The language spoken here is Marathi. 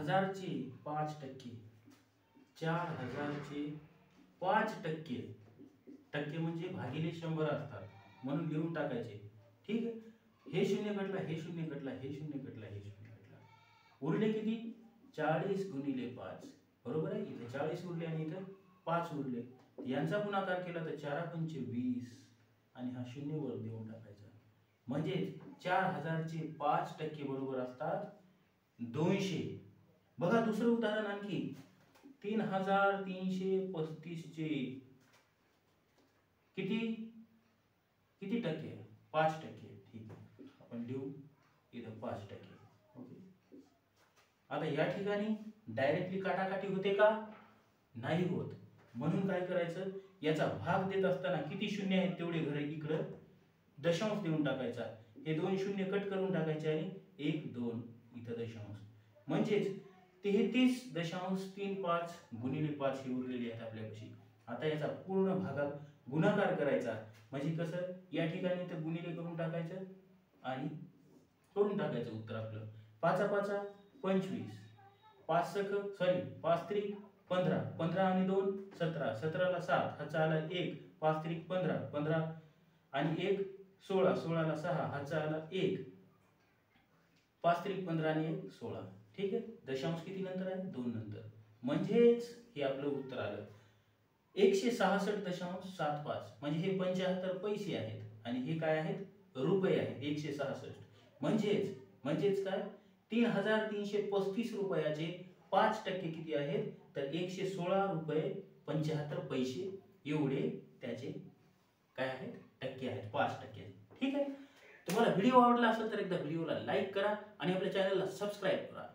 4000चे 5%, 4000 चे 5%, टक्के म्हणजे भागिले 100 असतात म्हणून लिहून टाकायचे. ठीक आहे. हे शून्य कटला, हे शून्य कटला, हे शून्य कटला, हे शून्य कटला. उरले किती? 40 गुणिले 5. बरोबर आहे. इथे 40 उरले आणि इथे 5 उरले. यांचा गुणाकार केला तर 4 पंचे 20 आणि हा शून्य वर देऊन टाकायचा. म्हणजे 4000 चे 5% बरोबर असतात 200. बघा दुसरं उदाहरण आणखी 3335 चे किती किती टक्के? 5%. ठीक आहे, आपण लिहू इथं 5%. ओके. आता या ठिकाणी डायरेक्टली काटाकाटी होते का? नाही होत. म्हणून काय करायचं, याचा भाग देत असताना किती शून्य आहेत तेवढे घरे इकडं दशांश देऊन टाकायचा. हे 2 शून्य कट करून टाकायचे आणि 1 2 इथं दशांश. म्हणजेच 33.35 गुणिले 5 हे उरलेले आहेत आपल्यापाशी. आता याचा पूर्ण भागात गुणाकार करायचा. म्हणजे कसं, या ठिकाणी तर गुणिले करून टाकायचं आणि करून टाकायचं उत्तर आपलं. 5 5 25, 5 त्रिक 15, 15 आणि 2 17, 17 ला 7, हाचा आला 1, 5 त्रिक 15, 15 आणि 1 16, 16 ला 6, हाचा आला 1, 5 त्रिक 15 आणि 1 16. ठीक आहे. दशांश किती नंतर आहे? 2 नंतर. म्हणजेच हे आपलं उत्तर आलं 166.75. म्हणजे हे 75 पैसे आहेत आणि हे काय आहेत? रुपये आहेत. 166 म्हणजेच काय, 3335 रुपयाचे 5% किती आहेत? तर 116 रुपये 75 पैसे एवढे त्याचे काय आहेत? टक्के आहेत, 5%. ठीक आहे. तुम्हाला व्हिडिओ आवडला असेल तर एकदा व्हिडिओला लाईक करा आणि आपल्या चॅनलला सबस्क्राईब करा.